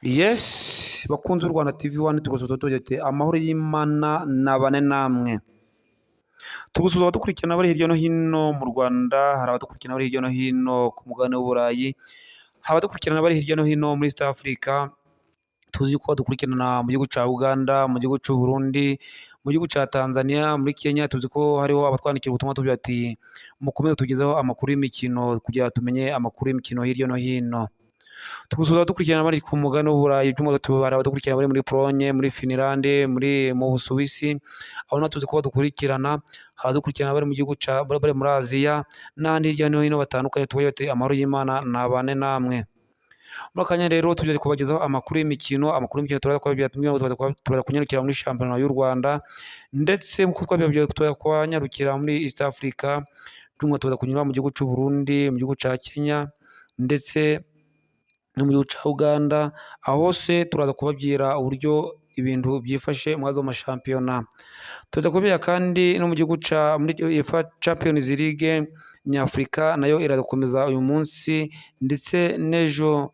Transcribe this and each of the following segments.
Yes, bakunzi b'u Rwanda TV1 tugusuhuza tugira amahoro y'Imana nabane namwe. Tugusuhuza abadukurikirana bari hirya no hino mu Rwanda, hari abadukurikirana bari hirya no hino ku mugabane w'Uburayi, hari abadukurikirana bari hirya no hino muri East Africa, tuzi ko badukurikirana mu gihugu cya Uganda, mu gihugu cy'u Burundi, mu gihugu cya Tanzania, muri Kenya, tuzi ko hariho abatwandikira ubutumwa tugira ati mukomeze tugezeho amakuru y'imikino kugira tumenye amakuru y'imikino hirya no hino. Tugusuhuza dukurikirana bari ku mugabane w'Uburayi, by'umwihariko hari abadukurikirana bari muri Pologne, muri Finland, mu Busuwisi, aho natwe tuzi ko badukurikirana, abadukurikirana bari mu gihugu bari muri Aziya n'ahandi hirya no hino batandukanye, tuvuge ati amahoro y'Imana nabane namwe. Muri aka kanya rero tugiye kubagezaho amakuru y'imikino, turaza kunyarukira muri shampiyona y'u Rwanda, ndetse nk'uko twabibabwiye twanyarukira muri East Africa, by'umwihariko tuza kunyura mu gihugu cy'u Burundi, mu gihugu cya Kenya, ndetse no mu gihugu cya Uganda, aho hose turaza kubabwira uburyo ibintu byifashe mu mashampiyona. Tuza kubabwira kandi no mu gihugu muri UEFA Champions League Nyafurika nayo iraza gukomeza uyu munsi, ndetse n'ejo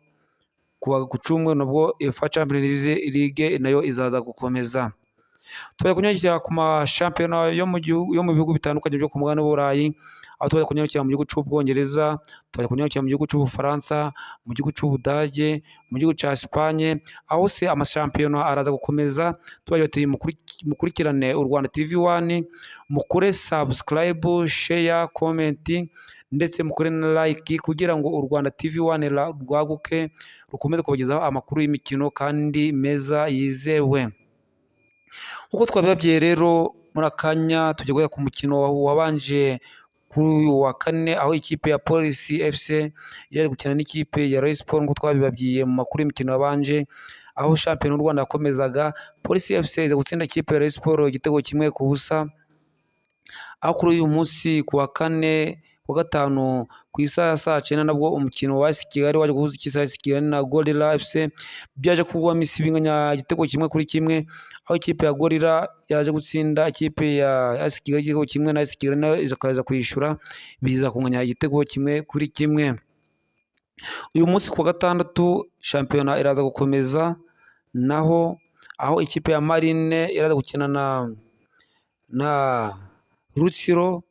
ku cyumweru nabwo UEFA Champions League nayo izaza gukomeza. Tuza kunyarukira ku mashampiyona yo mu bihugu bitandukanye byo ku mugabane w'Uburayi, aho tuza kunyarukira mu gihugu cy'Ubwongereza, tuza kunyarukira mu gihugu cy'Ubufaransa, mu gihugu cy'Ubudage, mu gihugu cya Espagne, aho se amashampiyona araza gukomeza. Tubagira ati mukurikirane u Rwanda TV1, mukore subscribe, share, comment, ndetse mukore na like kugira ngo u Rwanda TV1 rwaguke rukomeze kubagezaho amakuru y'imikino kandi meza yizewe. Uko twabibabwiye rero muri akanya tujya guhera ku mukino wabanje kuri uyu wa kane, aho ikipe ya Police FC yari gukina n'ikipe ya Rayon Sports, nk'uko twabibabwiye mu makuru y'imikino yabanje, aho shampiyona y'u Rwanda yakomezaga. Police FC iza gutsinda ikipe ya Rayon Sports igitego 1-0, aho kuri uyu munsi ku wa kane wa gatanu ku isaha saa 9 nabwo umukino wa AS Kigali waje guhuza ikipe ya AS Kigali na Gorilla FC, byaje kugwamo isibinganya igitego 1-1, aho ikipe ya Gorilla yaje gutsinda ikipe ya AS Kigali igitego 1, na AS Kigali nayo ikaza kwishyura, biza kunganya igitego 1-1. Uyu munsi ku wa gatandatu shampiyona iraza gukomeza naho, aho ikipe ya Marine iraza gukina na Rutsiro,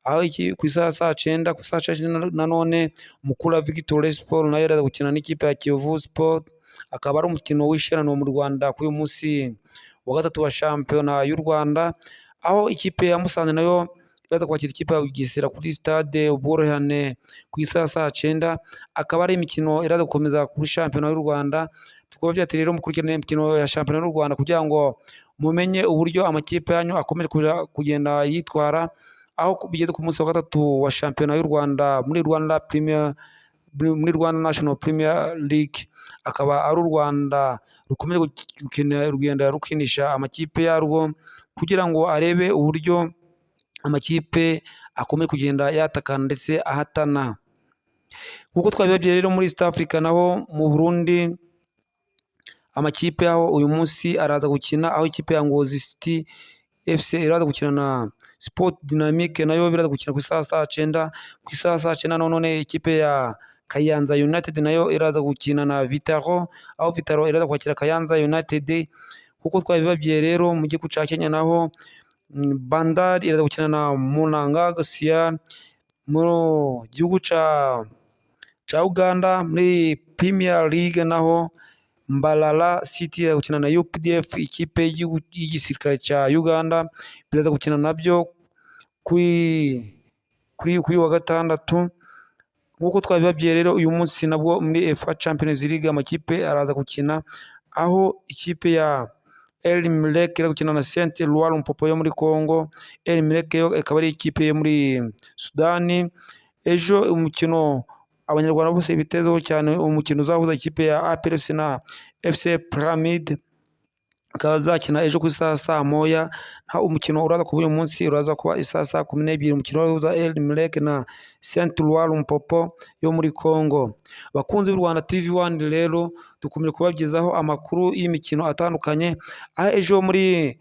aho ku isaha saa 9 nanone Mukura Victory Sport nayo iraza gukina n'ikipe ya Kiyovu Sport, akaba ari umukino w'ishiraniro mu Rwanda kuri uyu munsi wa gatatu wa shampiyona y'u Rwanda, aho ikipe ya Musanze nayo iraza kwakira ikipe ya Bugesera kuri stade Ubworoherane ku isaha saa 9, akaba ari imikino iraza gukomeza kuri shampiyona y'u Rwanda. Tukaba byateye rero mukurikirana imikino ya shampiyona y'u Rwanda kugira ngo mumenye uburyo amakipe yanyu akomeje kugenda yitwara, aho bigeze ku munsi wa gatatu wa shampiyona y'u Rwanda muri Rwanda National Premier League, akaba ari u Rwanda rukomeje rugenda rukinisha amakipe yarwo kugira ngo arebe uburyo amakipe akomeje kugenda yatakana ndetse ahatana. Nk'uko twabibabwiye rero muri East Africa naho mu Burundi, amakipe yaho uyu munsi araza gukina, aho ikipe ya Ngozi City FC iraza gukina na Sport Dynamique, nayo biraza gukina ku isaha saa 9. Ku isaha saa 9 none ikipe ya Kayanza United nayo iraza gukina na Vitaro, aho Vitaro iraza kwakira Kayanza United. Kuko twabibabwiye rero mu gihugu cya Kenya naho Bandari iraza gukina na Munanga Gasia. Mu gihugu cya Uganda muri Premier League naho Mbalala City iraza gukina na UPDF, ikipe y'igisirikare cya Uganda, biraza gukina nabyo kuri wa gatandatu. Nk'uko twabibabwiye rero uyu munsi nabwo muri UEFA Champions League amakipe araza gukina, aho ikipe ya El Merreikh iraza gukina na Saint Eloi Lupopo yo muri Congo. El Merreikh yo ikaba ari ikipe yo muri Sudani. Ejo umukino abanyarwanda bose bitezeho cyane, umukino uzahuza ikipe ya APR FC na FC Pyramid, akaba zakina ejo ku isaha saa 1, naho umukino uraza kuba uyu munsi uraza kuba isaha saa 12, umukino uzahuza El Merreikh na Saint Eloi Lupopo yo muri Congo. Bakunzi b'u Rwanda TV1 rero dukomeje kubagezaho amakuru y'imikino atandukanye, aho ejo muri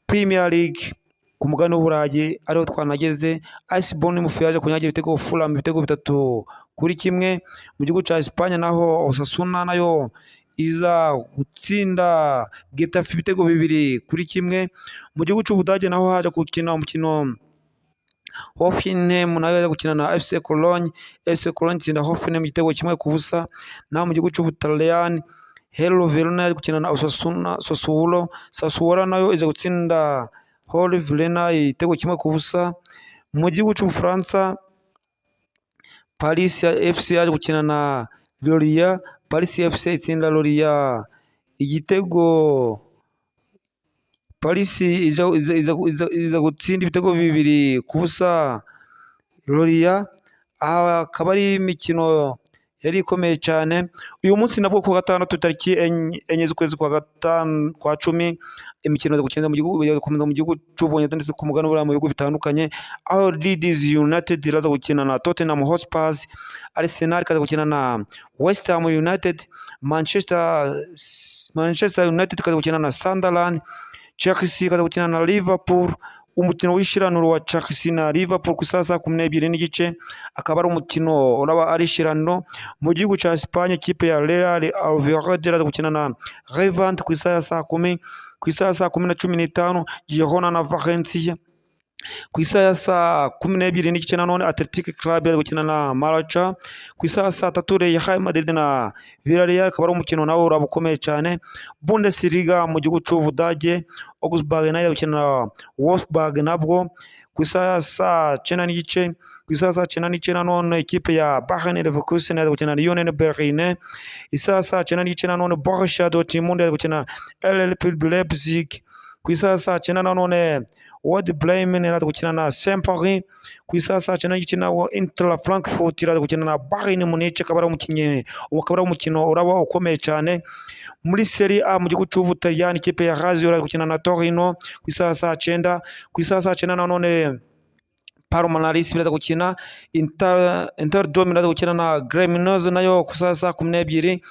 Premier League ku mugabane w'Uburayi ariho twanageze, AS Bournemouth yaje kunyagira ibitego Fulham ibitego 3-1. Mu gihugu cya Espagne naho Osasuna nayo iza gutsinda Getafe ibitego 2-1. Mu gihugu cy'Ubudage naho haje gukina umukino Hoffenheim nayo yaje gukina na FC Cologne. FC Cologne itsinda Hoffenheim igitego 1-0. Naho mu gihugu cy'Ubutaliyani Hello Verona yaje gukina na Sassuolo nayo iza gutsinda Hello Verona igitego 1-0. Mu gihugu cy'Ubufaransa Paris FC yaje gukina na Lorient. Paris FC itsinda Lorient igitego Paris iza gutsinda ibitego 2-0 Lorient. Aha akaba ari imikino yari ikomeye cyane. Uyu munsi nabwo ku gatandatu tariki 4 z'ukwezi kwa 10 imikino yo gukinira mu gihugu cy'Ubwongereza ndetse ku mugabane w'Uburayi mu bihugu bitandukanye, aho Leeds United iraza gukina na Tottenham Hotspur, Arsenal ikaza gukina na West Ham United, Manchester United ikaza gukina na Sunderland, Chelsea ikaza gukina na Liverpool. Umukino w'ishiraniro wa Chelsea na Liverpool ku saa 12:30 akaba ari umukino uraba ari ishiraniro. Mu gihugu cya Espagne ikipe ya Real Valladolid iraza gukina na Levante ku saa 10. Ku saa 10:15 Girona na Valencia. Ku saa 12:30 nanone Athletic Club iraza gukina na Malaga. Ku saa 3 Real Madrid na Villarreal akaba ari umukino nawo uraba ukomeye cyane. Bundesliga mu gihugu cy'Ubudage Augsburg nayo gukina na Wolfsburg nabwo ku saa 9:30. Ku saa 9:30 nanone ikipe ya Bayern Leverkusen iraza gukina na Union Berlin. Saa 9:30 nanone Borussia Dortmund iraza gukina na RB Leipzig. Ku saa 9 nanone Werder Bremen iraza gukina na Saint-Paris. Ku saa 9:30 nawo Inter Frankfurt iraza gukina na Bayern Munich. Akaba ari umukino uraba ukomeye cyane. Muri Serie A mu gihugu cy'Ubutaliyani ikipe ya Lazio iraza gukina na Torino ku saa 9. Ku saa 9 nanone Parma na Lecce iraza gukina. Inter Dome iraza gukina na Cremonese nayo ku saa 12.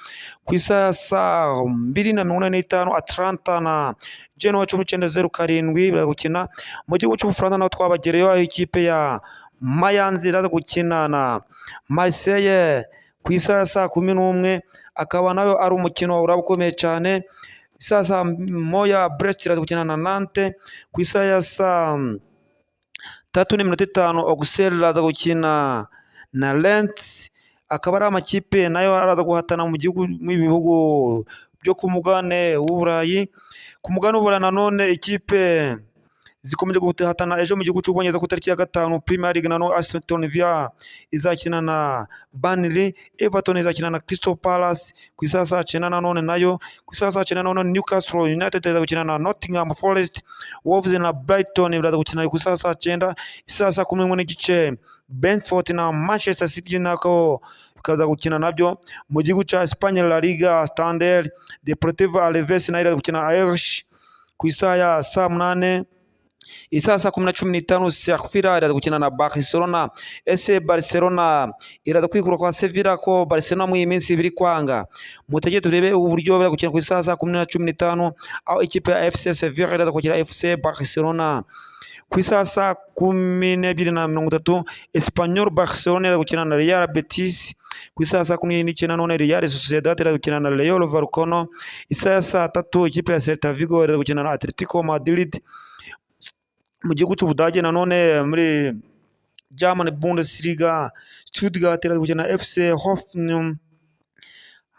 Ku saa 2:45 Atlanta na Genoa 1907 iraza gukina. Mu gihugu cy'Ubufaransa naho twabagereyo aho ikipe ya Mayence iraza gukina na Marseille ku saa 11. Akaba nayo ari umukino uraba ukomeye cyane. Saa 1 Brest iraza gukina na Nantes. Ku saa 3:05 Auxerre iraza gukina na Lens. Akaba ari amakipe nayo araza guhatana mu bihugu byo ku mugabane w'Uburayi. Ku mugabane w'Uburayi nanone ikipe zikomeje guhatana ejo mu gihugu cy'Ubwongereza ku tariki ya 5 Premier League nanone Aston Villa izakina na Burnley, Everton izakina na Crystal Palace ku saa 9 nanone nayo. Ku saa 9 nanone Newcastle United izakina na Nottingham Forest, Wolves na Brighton iraza gukina ku saa 9. Saa 11:30 Brentford na Manchester City nako bikaza gukina nabyo. Mu gihugu cya Espagne La Liga Standard Deportivo Alaves nayo iraza gukina Elche ku saa ya 8. Saa 10:15 Sevilla iraza gukina na Barcelona. Barcelona iraza kwikura kwa Sevilla ko Barcelona mu iminsi ibiri kwanga. Mutegeye turebe uburyo bari gukina ku saa 10:15 aho ikipe ya FC Sevilla iraza gukina FC Barcelona. Ku saa 12:30 Espanyol Barcelona iraza gukina na Real Betis. Ku saa 12:19 nanone Real Sociedad iraza gukina na Rayo Vallecano. Saa 3 ikipe ya Celta Vigo iraza gukina na Atletico Madrid. Mu gihugu cy'Ubudage nanone muri German Bundesliga Stuttgart iraza gukina na FC Hoffenheim.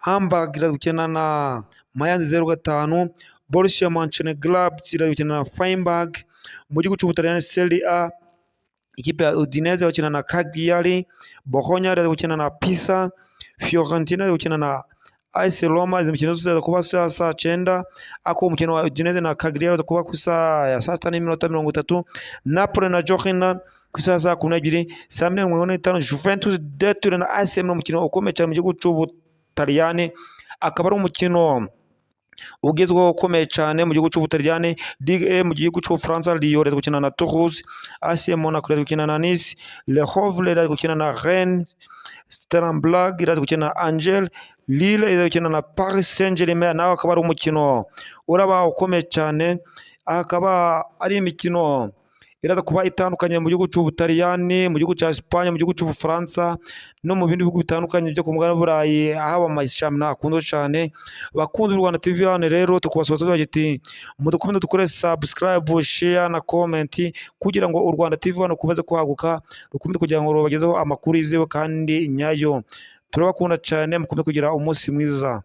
Hamburg iraza gukina na Mainz 05. Borussia Mönchengladbach iraza gukina na Freiburg. Mu gihugu cy'Ubutaliyani Serie A ikipe ya Udinese iraza gukina na Cagliari. Bologna iraza gukina na Pisa. Fiorentina iraza gukina na AS Roma. Izi mikino zose kuba saa 9. Ako umukino wa Udinese na Cagliari kuba ku saa ya 6:30. Napoli na Genoa ku saa 12. Saa 4:45 Juventus de Turin na AS Milan umukino ukomeye cyane mu gihugu cy'Ubutaliyani. Akaba ari umukino ugezweho ukomeye cyane mu gihugu cy'Ubutaliyani. Ligue A mu gihugu cy'Ubufaransa Lyon iraza gukina na Toulouse. AS Monaco iraza gukina na Nice. Le Havre iraza gukina na Rennes. Strasbourg iraza gukina na Angers. Lille iraza gukina na Paris Saint-Germain. Nawe akaba ari umukino uraba ukomeye cyane. Akaba ari imikino iraza kuba itandukanye mu gihugu cy'Ubutaliyani, mu gihugu cya Espagne, mu gihugu cy'Ubufaransa no mu bindi bihugu bitandukanye byo ku mugabane w'Uburayi, haba amashyamba akunzwe cyane. Bakunze u Rwanda TV hano rero tukubasuhuza tubagira tuti mudukomeze dukore subscribe, share na comment kugira ngo u Rwanda TV hano rukomeze kwaguka, rukomeze kugira ngo rubagezeho amakuru yizewe kandi nyayo. Turabakunda cyane, mukomeze kugira umunsi mwiza.